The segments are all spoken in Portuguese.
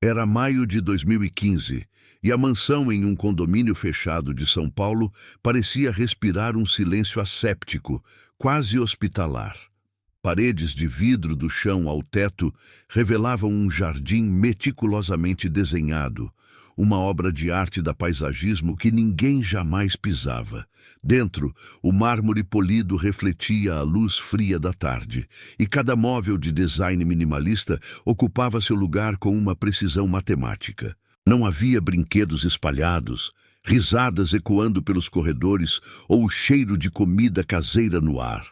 Era maio de 2015 e a mansão em um condomínio fechado de São Paulo parecia respirar um silêncio asséptico, quase hospitalar. Paredes de vidro do chão ao teto revelavam um jardim meticulosamente desenhado, uma obra de arte da paisagismo que ninguém jamais pisava. Dentro, o mármore polido refletia a luz fria da tarde, e cada móvel de design minimalista ocupava seu lugar com uma precisão matemática. Não havia brinquedos espalhados, risadas ecoando pelos corredores ou o cheiro de comida caseira no ar.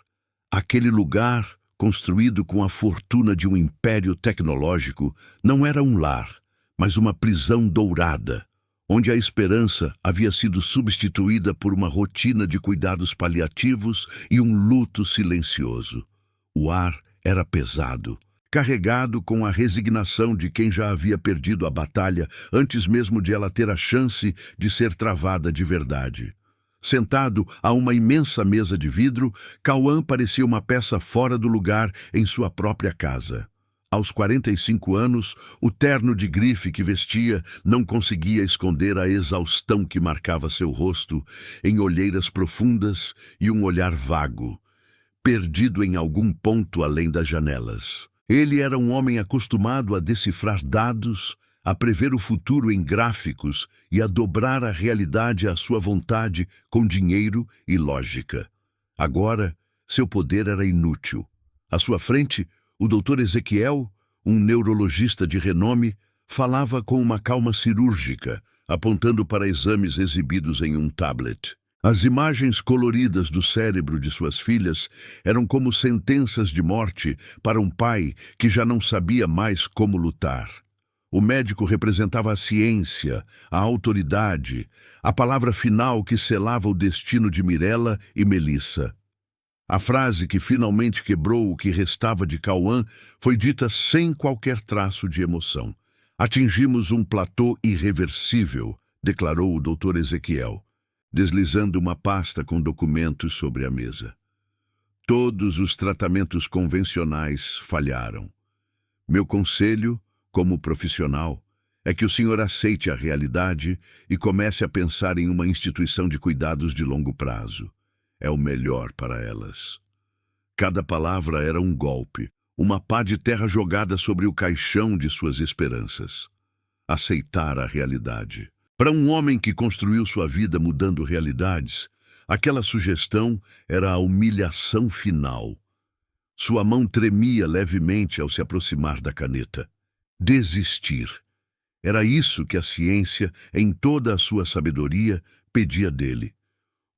Aquele lugar, construído com a fortuna de um império tecnológico, não era um lar, mas uma prisão dourada, onde a esperança havia sido substituída por uma rotina de cuidados paliativos e um luto silencioso. O ar era pesado, carregado com a resignação de quem já havia perdido a batalha antes mesmo de ela ter a chance de ser travada de verdade. Sentado a uma imensa mesa de vidro, Cauã parecia uma peça fora do lugar em sua própria casa. Aos 45 anos, o terno de grife que vestia não conseguia esconder a exaustão que marcava seu rosto em olheiras profundas e um olhar vago, perdido em algum ponto além das janelas. Ele era um homem acostumado a decifrar dados, a prever o futuro em gráficos e a dobrar a realidade à sua vontade com dinheiro e lógica. Agora, seu poder era inútil. À sua frente, o Dr. Ezequiel, um neurologista de renome, falava com uma calma cirúrgica, apontando para exames exibidos em um tablet. As imagens coloridas do cérebro de suas filhas eram como sentenças de morte para um pai que já não sabia mais como lutar. O médico representava a ciência, a autoridade, a palavra final que selava o destino de Mirella e Melissa. A frase que finalmente quebrou o que restava de Cauã foi dita sem qualquer traço de emoção. "Atingimos um platô irreversível", declarou o Dr. Ezequiel, deslizando uma pasta com documentos sobre a mesa. "Todos os tratamentos convencionais falharam. Meu conselho, como profissional, é que o senhor aceite a realidade e comece a pensar em uma instituição de cuidados de longo prazo. É o melhor para elas." Cada palavra era um golpe, uma pá de terra jogada sobre o caixão de suas esperanças. Aceitar a realidade. Para um homem que construiu sua vida mudando realidades, aquela sugestão era a humilhação final. Sua mão tremia levemente ao se aproximar da caneta. Desistir. Era isso que a ciência, em toda a sua sabedoria, pedia dele.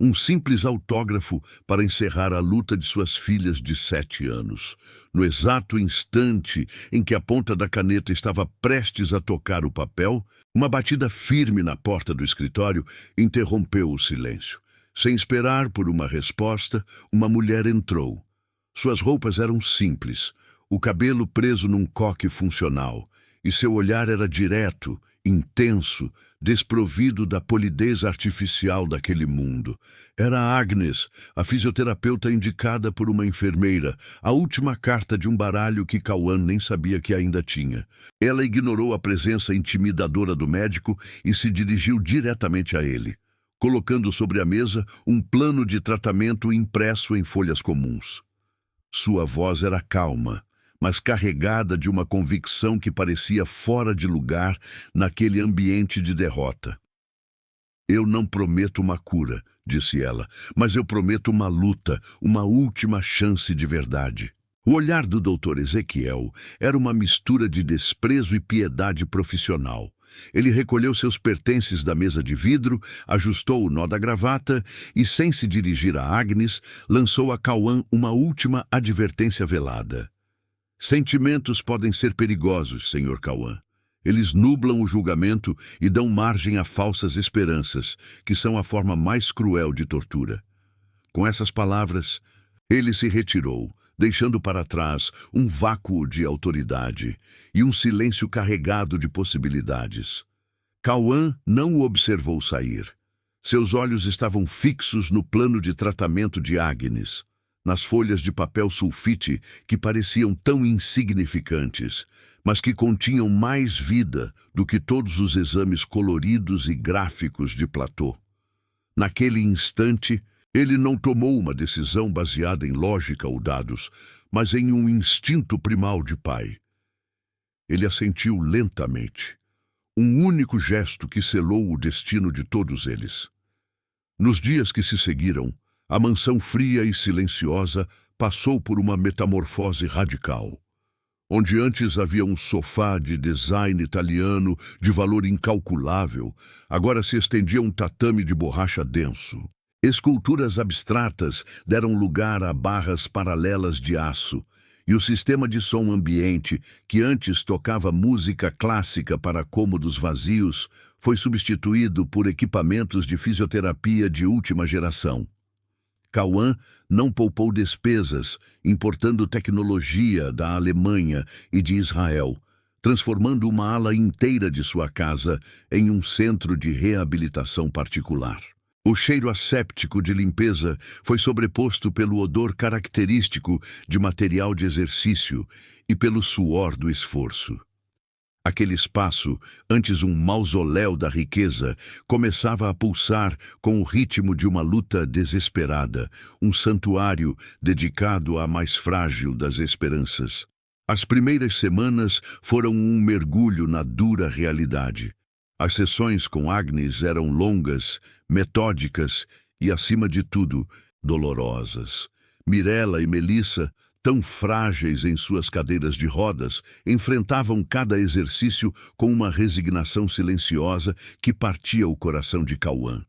Um simples autógrafo para encerrar a luta de suas filhas de 7 anos. No exato instante em que a ponta da caneta estava prestes a tocar o papel, uma batida firme na porta do escritório interrompeu o silêncio. Sem esperar por uma resposta, uma mulher entrou. Suas roupas eram simples, o cabelo preso num coque funcional, e seu olhar era direto, intenso, desprovido da polidez artificial daquele mundo. Era Agnes, a fisioterapeuta indicada por uma enfermeira, a última carta de um baralho que Cauã nem sabia que ainda tinha. Ela ignorou a presença intimidadora do médico e se dirigiu diretamente a ele, colocando sobre a mesa um plano de tratamento impresso em folhas comuns. Sua voz era calma, mas carregada de uma convicção que parecia fora de lugar naquele ambiente de derrota. "Eu não prometo uma cura", disse ela, "mas eu prometo uma luta, uma última chance de verdade." O olhar do Dr. Ezequiel era uma mistura de desprezo e piedade profissional. Ele recolheu seus pertences da mesa de vidro, ajustou o nó da gravata e, sem se dirigir a Agnes, lançou a Cauã uma última advertência velada. "Sentimentos podem ser perigosos, Sr. Cauã. Eles nublam o julgamento e dão margem a falsas esperanças, que são a forma mais cruel de tortura." Com essas palavras, ele se retirou, deixando para trás um vácuo de autoridade e um silêncio carregado de possibilidades. Cauã não o observou sair. Seus olhos estavam fixos no plano de tratamento de Agnes. nas folhas de papel sulfite que pareciam tão insignificantes, mas que continham mais vida do que todos os exames coloridos e gráficos de Platô. Naquele instante, ele não tomou uma decisão baseada em lógica ou dados, mas em um instinto primal de pai. Ele assentiu lentamente, um único gesto que selou o destino de todos eles. Nos dias que se seguiram, a mansão fria e silenciosa passou por uma metamorfose radical. Onde antes havia um sofá de design italiano de valor incalculável, agora se estendia um tatame de borracha denso. Esculturas abstratas deram lugar a barras paralelas de aço, e o sistema de som ambiente, que antes tocava música clássica para cômodos vazios, foi substituído por equipamentos de fisioterapia de última geração. Cauã não poupou despesas, importando tecnologia da Alemanha e de Israel, transformando uma ala inteira de sua casa em um centro de reabilitação particular. O cheiro asséptico de limpeza foi sobreposto pelo odor característico de material de exercício e pelo suor do esforço. Aquele espaço, antes um mausoléu da riqueza, começava a pulsar com o ritmo de uma luta desesperada, um santuário dedicado à mais frágil das esperanças. As primeiras semanas foram um mergulho na dura realidade. As sessões com Agnes eram longas, metódicas e, acima de tudo, dolorosas. Mirella e Melissa, tão frágeis em suas cadeiras de rodas, enfrentavam cada exercício com uma resignação silenciosa que partia o coração de Cauã.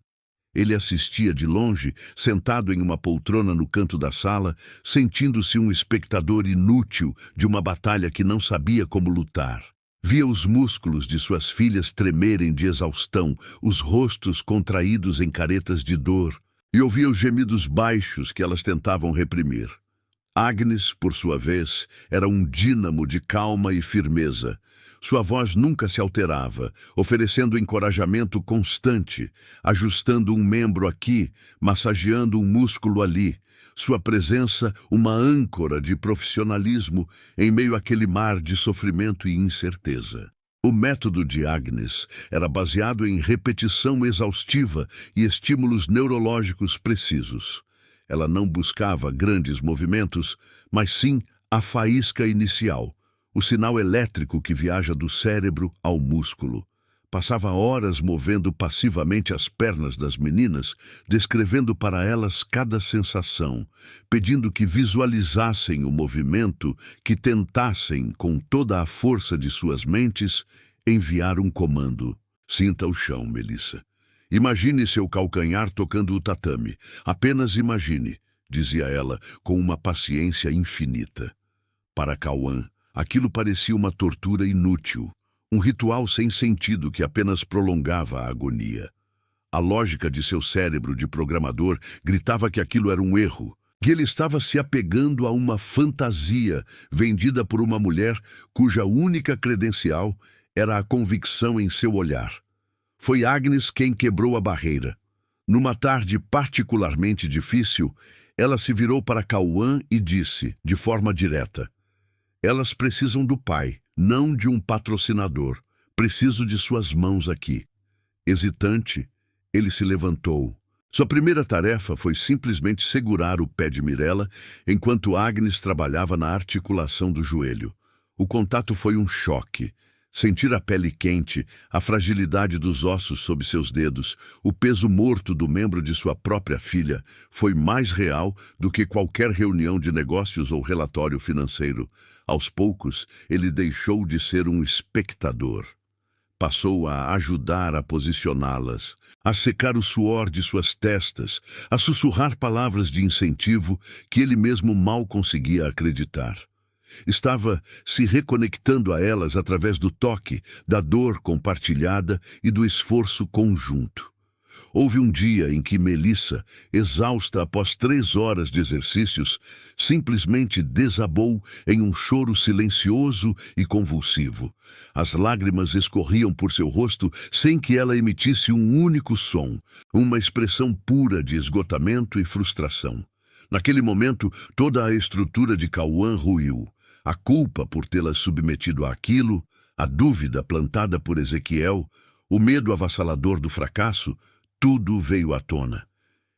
Ele assistia de longe, sentado em uma poltrona no canto da sala, sentindo-se um espectador inútil de uma batalha que não sabia como lutar. Via os músculos de suas filhas tremerem de exaustão, os rostos contraídos em caretas de dor, e ouvia os gemidos baixos que elas tentavam reprimir. Agnes, por sua vez, era um dínamo de calma e firmeza. Sua voz nunca se alterava, oferecendo encorajamento constante, ajustando um membro aqui, massageando um músculo ali. Sua presença, uma âncora de profissionalismo em meio àquele mar de sofrimento e incerteza. O método de Agnes era baseado em repetição exaustiva e estímulos neurológicos precisos. Ela não buscava grandes movimentos, mas sim a faísca inicial, o sinal elétrico que viaja do cérebro ao músculo. Passava horas movendo passivamente as pernas das meninas, descrevendo para elas cada sensação, pedindo que visualizassem o movimento, que tentassem, com toda a força de suas mentes, enviar um comando. Sinta o chão, Melissa. Imagine seu calcanhar tocando o tatame. Apenas imagine, dizia ela, com uma paciência infinita. Para Cauã, aquilo parecia uma tortura inútil. Um ritual sem sentido que apenas prolongava a agonia. A lógica de seu cérebro de programador gritava que aquilo era um erro, que ele estava se apegando a uma fantasia vendida por uma mulher cuja única credencial era a convicção em seu olhar. Foi Agnes quem quebrou a barreira. Numa tarde particularmente difícil, ela se virou para Cauã e disse, de forma direta: "Elas precisam do pai, não de um patrocinador. Preciso de suas mãos aqui." Hesitante, ele se levantou. Sua primeira tarefa foi simplesmente segurar o pé de Mirella enquanto Agnes trabalhava na articulação do joelho. O contato foi um choque. Sentir a pele quente, a fragilidade dos ossos sob seus dedos, o peso morto do membro de sua própria filha, foi mais real do que qualquer reunião de negócios ou relatório financeiro. Aos poucos, ele deixou de ser um espectador. Passou a ajudar a posicioná-las, a secar o suor de suas testas, a sussurrar palavras de incentivo que ele mesmo mal conseguia acreditar. Estava se reconectando a elas através do toque, da dor compartilhada e do esforço conjunto. Houve um dia em que Melissa, exausta após 3 horas de exercícios, simplesmente desabou em um choro silencioso e convulsivo. As lágrimas escorriam por seu rosto sem que ela emitisse um único som, uma expressão pura de esgotamento e frustração. Naquele momento, toda a estrutura de Cauã ruiu. A culpa por tê-la submetido àquilo, a dúvida plantada por Ezequiel, o medo avassalador do fracasso, tudo veio à tona.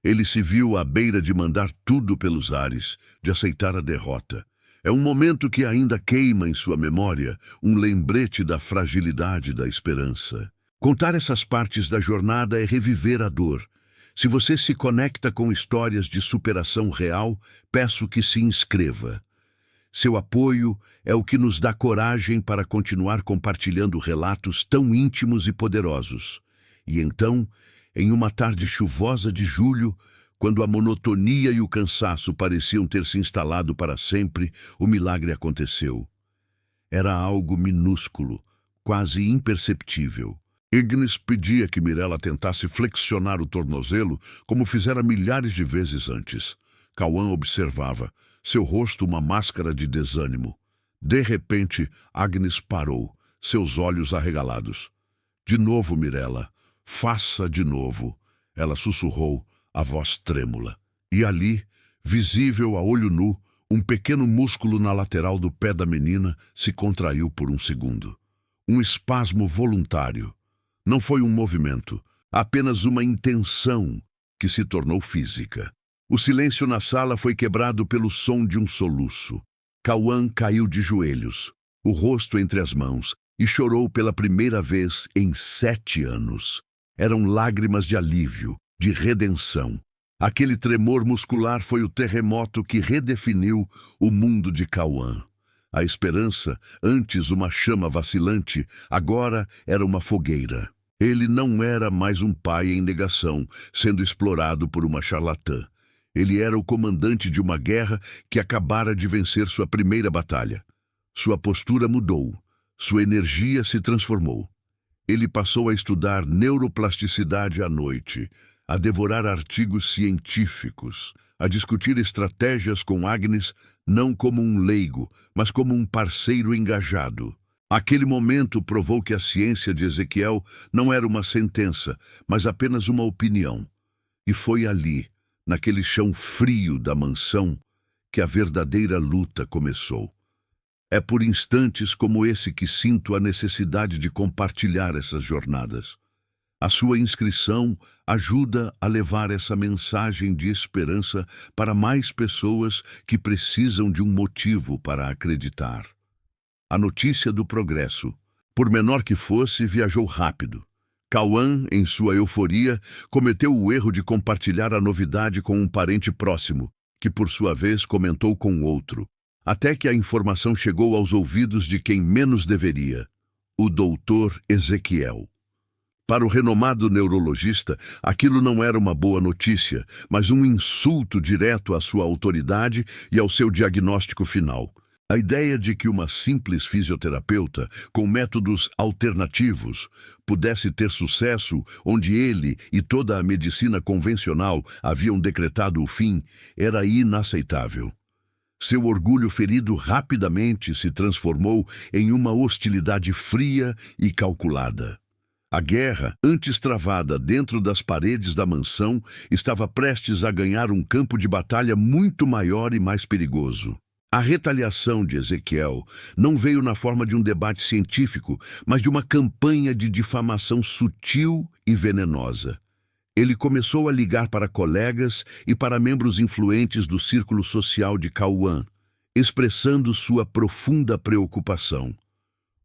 Ele se viu à beira de mandar tudo pelos ares, de aceitar a derrota. É um momento que ainda queima em sua memória, um lembrete da fragilidade da esperança. Contar essas partes da jornada é reviver a dor. Se você se conecta com histórias de superação real, peço que se inscreva. Seu apoio é o que nos dá coragem para continuar compartilhando relatos tão íntimos e poderosos. E então, em uma tarde chuvosa de julho, quando a monotonia e o cansaço pareciam ter se instalado para sempre, o milagre aconteceu. Era algo minúsculo, quase imperceptível. Ignis pedia que Mirella tentasse flexionar o tornozelo, como fizera milhares de vezes antes. Cauã observava, seu rosto uma máscara de desânimo. De repente, Agnes parou, seus olhos arregalados. De novo, Mirella. Faça de novo. Ela sussurrou, a voz trêmula. E ali, visível a olho nu, um pequeno músculo na lateral do pé da menina se contraiu por um segundo. Um espasmo voluntário. Não foi um movimento, apenas uma intenção que se tornou física. O silêncio na sala foi quebrado pelo som de um soluço. Cauã caiu de joelhos, o rosto entre as mãos, e chorou pela primeira vez em 7 anos. Eram lágrimas de alívio, de redenção. Aquele tremor muscular foi o terremoto que redefiniu o mundo de Cauã. A esperança, antes uma chama vacilante, agora era uma fogueira. Ele não era mais um pai em negação, sendo explorado por uma charlatã. Ele era o comandante de uma guerra que acabara de vencer sua primeira batalha. Sua postura mudou, sua energia se transformou. Ele passou a estudar neuroplasticidade à noite, a devorar artigos científicos, a discutir estratégias com Agnes não como um leigo, mas como um parceiro engajado. Aquele momento provou que a ciência de Ezequiel não era uma sentença, mas apenas uma opinião. E foi ali, naquele chão frio da mansão, que a verdadeira luta começou. É por instantes como esse que sinto a necessidade de compartilhar essas jornadas. A sua inscrição ajuda a levar essa mensagem de esperança para mais pessoas que precisam de um motivo para acreditar. A notícia do progresso, por menor que fosse, viajou rápido. Cauã, em sua euforia, cometeu o erro de compartilhar a novidade com um parente próximo, que por sua vez comentou com outro, até que a informação chegou aos ouvidos de quem menos deveria, o doutor Ezequiel. Para o renomado neurologista, aquilo não era uma boa notícia, mas um insulto direto à sua autoridade e ao seu diagnóstico final. A ideia de que uma simples fisioterapeuta, com métodos alternativos, pudesse ter sucesso onde ele e toda a medicina convencional haviam decretado o fim, era inaceitável. Seu orgulho ferido rapidamente se transformou em uma hostilidade fria e calculada. A guerra, antes travada dentro das paredes da mansão, estava prestes a ganhar um campo de batalha muito maior e mais perigoso. A retaliação de Ezequiel não veio na forma de um debate científico, mas de uma campanha de difamação sutil e venenosa. Ele começou a ligar para colegas e para membros influentes do círculo social de Cauã, expressando sua profunda preocupação.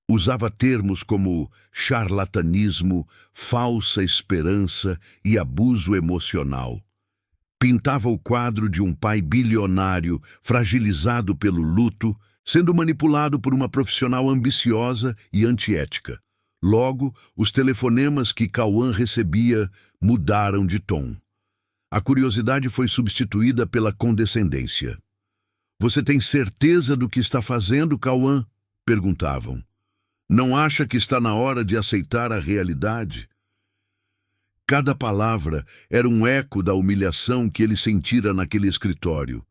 Usava termos como charlatanismo, falsa esperança e abuso emocional. Pintava o quadro de um pai bilionário, fragilizado pelo luto, sendo manipulado por uma profissional ambiciosa e antiética. Logo, os telefonemas que Cauã recebia mudaram de tom. A curiosidade foi substituída pela condescendência. "Você tem certeza do que está fazendo, Cauã?" perguntavam. "Não acha que está na hora de aceitar a realidade?" Cada palavra era um eco da humilhação que ele sentira naquele escritório.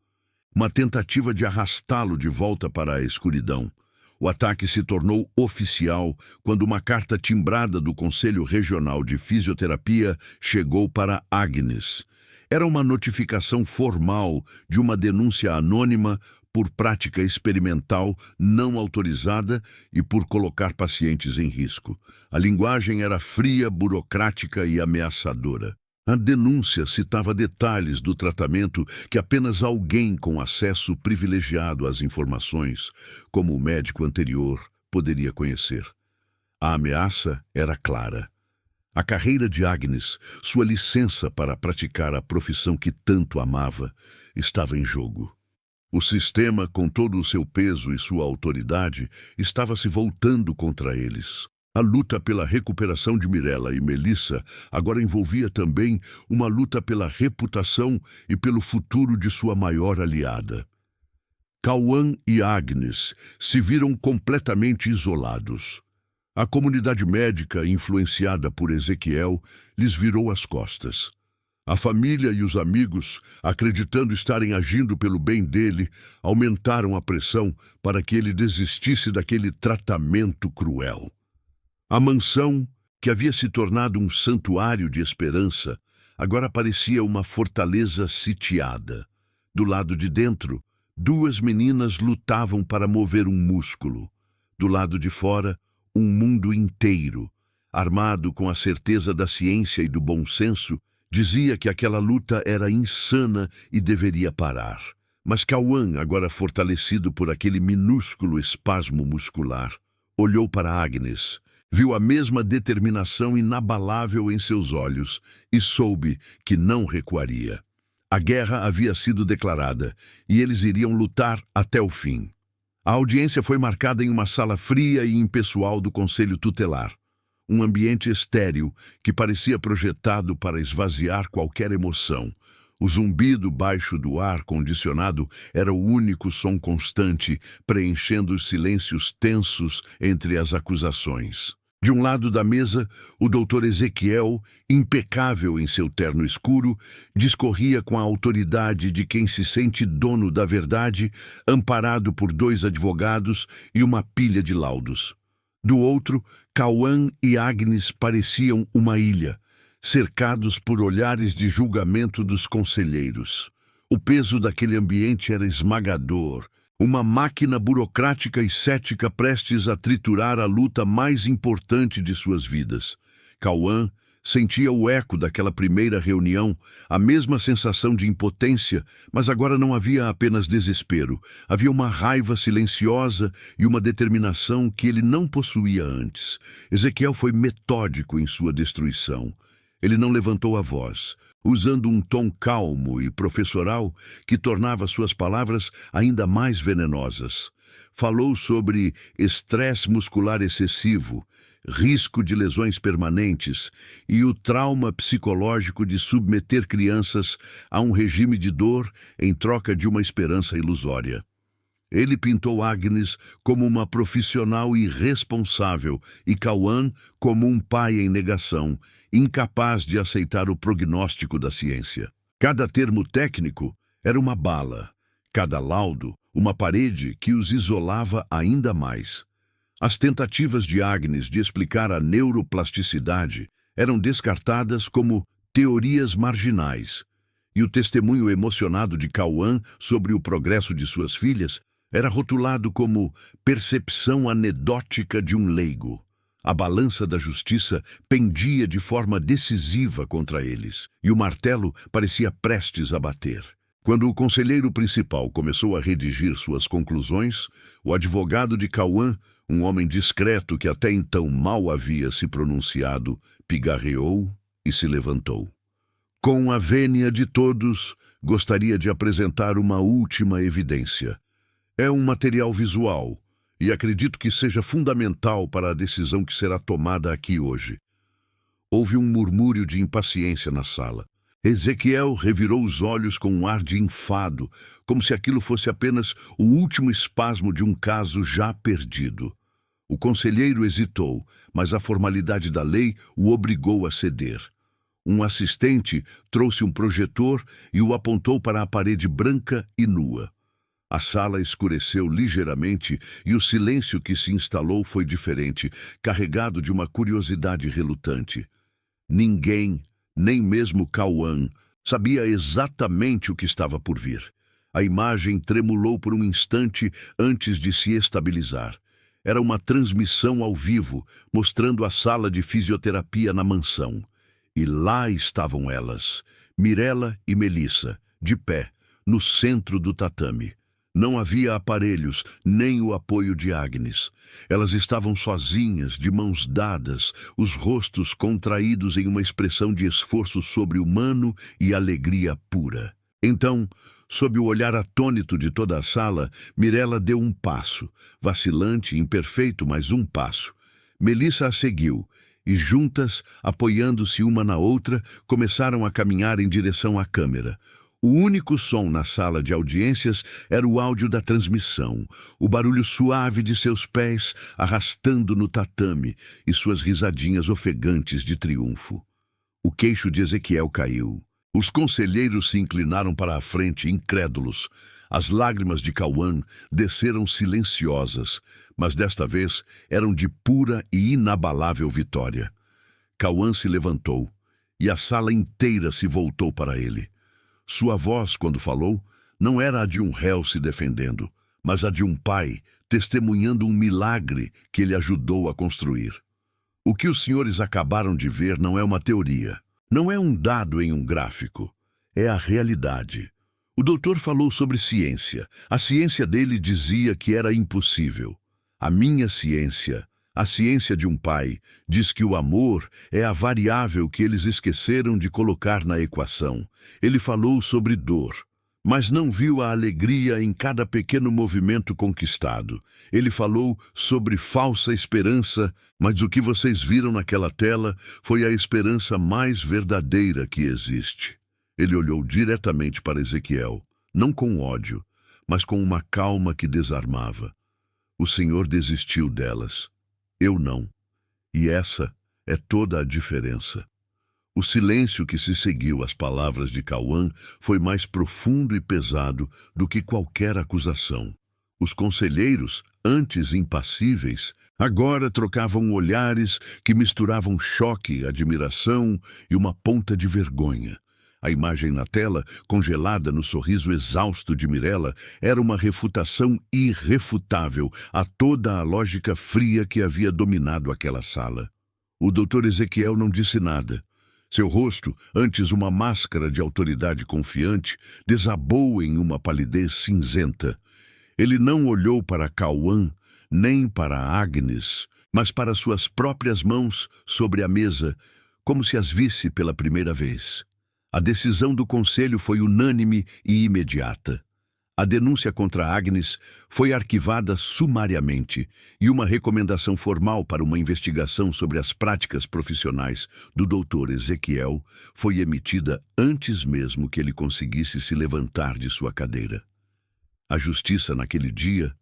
Uma tentativa de arrastá-lo de volta para a escuridão. O ataque se tornou oficial quando uma carta timbrada do Conselho Regional de Fisioterapia chegou para Agnes. Era uma notificação formal de uma denúncia anônima por prática experimental não autorizada e por colocar pacientes em risco. A linguagem era fria, burocrática e ameaçadora. A denúncia citava detalhes do tratamento que apenas alguém com acesso privilegiado às informações, como o médico anterior, poderia conhecer. A ameaça era clara. A carreira de Agnes, sua licença para praticar a profissão que tanto amava, estava em jogo. O sistema, com todo o seu peso e sua autoridade, estava se voltando contra eles. A luta pela recuperação de Mirella e Melissa agora envolvia também uma luta pela reputação e pelo futuro de sua maior aliada. Cauã e Agnes se viram completamente isolados. A comunidade médica, influenciada por Ezequiel, lhes virou as costas. A família e os amigos, acreditando estarem agindo pelo bem dele, aumentaram a pressão para que ele desistisse daquele tratamento cruel. A mansão, que havia se tornado um santuário de esperança, agora parecia uma fortaleza sitiada. Do lado de dentro, duas meninas lutavam para mover um músculo. Do lado de fora, um mundo inteiro, armado com a certeza da ciência e do bom senso, dizia que aquela luta era insana e deveria parar. Mas Cauã, agora fortalecido por aquele minúsculo espasmo muscular, olhou para Agnes, viu a mesma determinação inabalável em seus olhos e soube que não recuaria. A guerra havia sido declarada e eles iriam lutar até o fim. A audiência foi marcada em uma sala fria e impessoal do Conselho Tutelar. Um ambiente estéril que parecia projetado para esvaziar qualquer emoção. O zumbido baixo do ar-condicionado era o único som constante, preenchendo os silêncios tensos entre as acusações. De um lado da mesa, o doutor Ezequiel, impecável em seu terno escuro, discorria com a autoridade de quem se sente dono da verdade, amparado por dois advogados e uma pilha de laudos. Do outro, Cauã e Agnes pareciam uma ilha, cercados por olhares de julgamento dos conselheiros. O peso daquele ambiente era esmagador, uma máquina burocrática e cética prestes a triturar a luta mais importante de suas vidas. Cauã sentia o eco daquela primeira reunião, a mesma sensação de impotência, mas agora não havia apenas desespero. Havia uma raiva silenciosa e uma determinação que ele não possuía antes. Ezequiel foi metódico em sua destruição. Ele não levantou a voz, usando um tom calmo e professoral que tornava suas palavras ainda mais venenosas. Falou sobre estresse muscular excessivo, risco de lesões permanentes e o trauma psicológico de submeter crianças a um regime de dor em troca de uma esperança ilusória. Ele pintou Agnes como uma profissional irresponsável e Cauã como um pai em negação, incapaz de aceitar o prognóstico da ciência. Cada termo técnico era uma bala, cada laudo uma parede que os isolava ainda mais. As tentativas de Agnes de explicar a neuroplasticidade eram descartadas como teorias marginais, e o testemunho emocionado de Cauã sobre o progresso de suas filhas era rotulado como percepção anedótica de um leigo. A balança da justiça pendia de forma decisiva contra eles, e o martelo parecia prestes a bater. Quando o conselheiro principal começou a redigir suas conclusões, o advogado de Cauã, um homem discreto que até então mal havia se pronunciado, pigarreou e se levantou. Com a vênia de todos, gostaria de apresentar uma última evidência. É um material visual, e acredito que seja fundamental para a decisão que será tomada aqui hoje. Houve um murmúrio de impaciência na sala. Ezequiel revirou os olhos com um ar de enfado, como se aquilo fosse apenas o último espasmo de um caso já perdido. O conselheiro hesitou, mas a formalidade da lei o obrigou a ceder. Um assistente trouxe um projetor e o apontou para a parede branca e nua. A sala escureceu ligeiramente e o silêncio que se instalou foi diferente, carregado de uma curiosidade relutante. Ninguém, nem mesmo Cauã, Sabia exatamente o que estava por vir. A imagem tremulou por um instante antes de se estabilizar. Era uma transmissão ao vivo, mostrando a sala de fisioterapia na mansão. E lá estavam elas, Mirella e Melissa, de pé, no centro do tatame. Não havia aparelhos, nem o apoio de Agnes. Elas estavam sozinhas, de mãos dadas, os rostos contraídos em uma expressão de esforço sobre-humano e alegria pura. Então, sob o olhar atônito de toda a sala, Mirella deu um passo, vacilante, imperfeito, mas um passo. Melissa a seguiu, e juntas, apoiando-se uma na outra, começaram a caminhar em direção à câmera. O único som na sala de audiências era o áudio da transmissão, o barulho suave de seus pés arrastando no tatame e suas risadinhas ofegantes de triunfo. O queixo de Ezequiel caiu. Os conselheiros se inclinaram para a frente, incrédulos. As lágrimas de Cauã desceram silenciosas, mas desta vez eram de pura e inabalável vitória. Cauã se levantou, e a sala inteira se voltou para ele. Sua voz, quando falou, não era a de um réu se defendendo, mas a de um pai testemunhando um milagre que ele ajudou a construir. O que os senhores acabaram de ver não é uma teoria, não é um dado em um gráfico, é a realidade. O doutor falou sobre ciência. A ciência dele dizia que era impossível. A minha ciência, a ciência de um pai, diz que o amor é a variável que eles esqueceram de colocar na equação. Ele falou sobre dor, mas não viu a alegria em cada pequeno movimento conquistado. Ele falou sobre falsa esperança, mas o que vocês viram naquela tela foi a esperança mais verdadeira que existe. Ele olhou diretamente para Ezequiel, não com ódio, mas com uma calma que desarmava. O Senhor desistiu delas. Eu não. E essa é toda a diferença. O silêncio que se seguiu às palavras de Cauã foi mais profundo e pesado do que qualquer acusação. Os conselheiros, antes impassíveis, agora trocavam olhares que misturavam choque, admiração e uma ponta de vergonha. A imagem na tela, congelada no sorriso exausto de Mirella, era uma refutação irrefutável a toda a lógica fria que havia dominado aquela sala. O doutor Ezequiel não disse nada. Seu rosto, antes uma máscara de autoridade confiante, desabou em uma palidez cinzenta. Ele não olhou para Cauã, nem para Agnes, mas para suas próprias mãos sobre a mesa, como se as visse pela primeira vez. A decisão do conselho foi unânime e imediata. A denúncia contra Agnes foi arquivada sumariamente e uma recomendação formal para uma investigação sobre as práticas profissionais do Dr. Ezequiel foi emitida antes mesmo que ele conseguisse se levantar de sua cadeira. A justiça naquele dia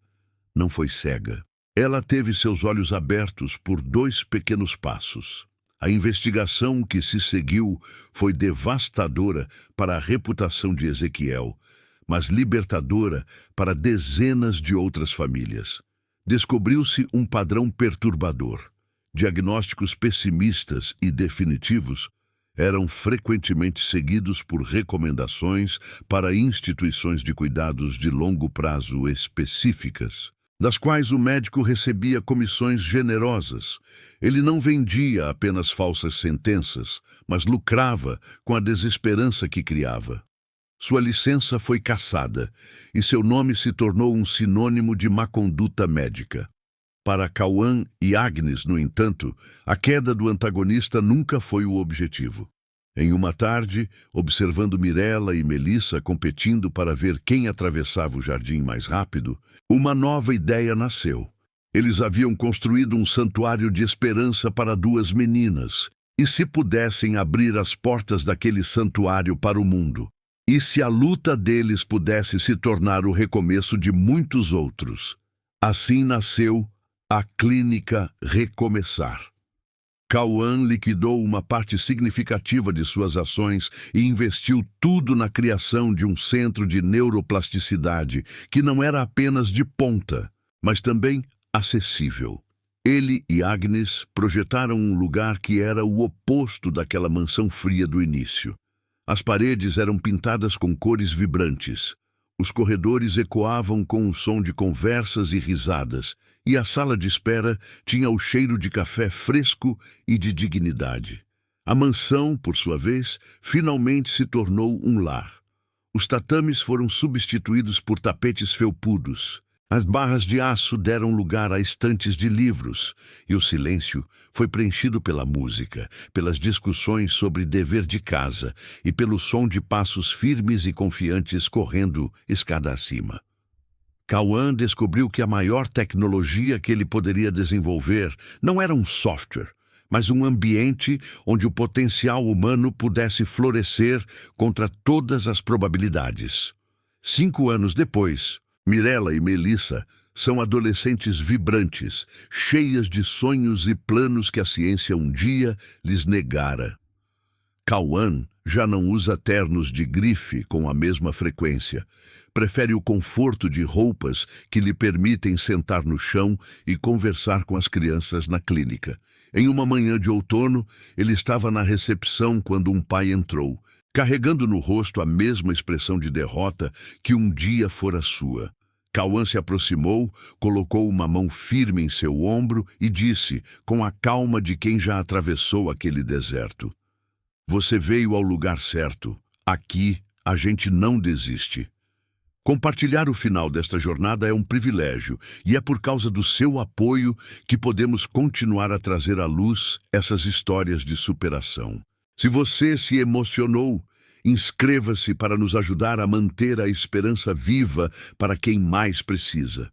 não foi cega. Ela teve seus olhos abertos por 2 pequenos passos. A investigação que se seguiu foi devastadora para a reputação de Ezequiel, mas libertadora para dezenas de outras famílias. Descobriu-se um padrão perturbador. Diagnósticos pessimistas e definitivos eram frequentemente seguidos por recomendações para instituições de cuidados de longo prazo específicas, das quais o médico recebia comissões generosas. Ele não vendia apenas falsas sentenças, mas lucrava com a desesperança que criava. Sua licença foi cassada e seu nome se tornou um sinônimo de má conduta médica. Para Cauã e Agnes, no entanto, a queda do antagonista nunca foi o objetivo. Em uma tarde, observando Mirella e Melissa competindo para ver quem atravessava o jardim mais rápido, uma nova ideia nasceu. Eles haviam construído um santuário de esperança para 2 meninas. E se pudessem abrir as portas daquele santuário para o mundo? E se a luta deles pudesse se tornar o recomeço de muitos outros? Assim nasceu a Clínica Recomeçar. Cauã liquidou uma parte significativa de suas ações e investiu tudo na criação de um centro de neuroplasticidade que não era apenas de ponta, mas também acessível. Ele e Agnes projetaram um lugar que era o oposto daquela mansão fria do início. As paredes eram pintadas com cores vibrantes. Os corredores ecoavam com o som de conversas e risadas, e a sala de espera tinha o cheiro de café fresco e de dignidade. A mansão, por sua vez, finalmente se tornou um lar. Os tatames foram substituídos por tapetes felpudos. As barras de aço deram lugar a estantes de livros, e o silêncio foi preenchido pela música, pelas discussões sobre dever de casa e pelo som de passos firmes e confiantes correndo escada acima. Cauã descobriu que a maior tecnologia que ele poderia desenvolver não era um software, mas um ambiente onde o potencial humano pudesse florescer contra todas as probabilidades. 5 anos depois, Mirella e Melissa são adolescentes vibrantes, cheias de sonhos e planos que a ciência um dia lhes negara. Cauã já não usa ternos de grife com a mesma frequência. Prefere o conforto de roupas que lhe permitem sentar no chão e conversar com as crianças na clínica. Em uma manhã de outono, ele estava na recepção quando um pai entrou, carregando no rosto a mesma expressão de derrota que um dia fora sua. Cauã se aproximou, colocou uma mão firme em seu ombro e disse, com a calma de quem já atravessou aquele deserto: "Você veio ao lugar certo. Aqui, a gente não desiste." Compartilhar o final desta jornada é um privilégio, e é por causa do seu apoio que podemos continuar a trazer à luz essas histórias de superação. Se você se emocionou, inscreva-se para nos ajudar a manter a esperança viva para quem mais precisa.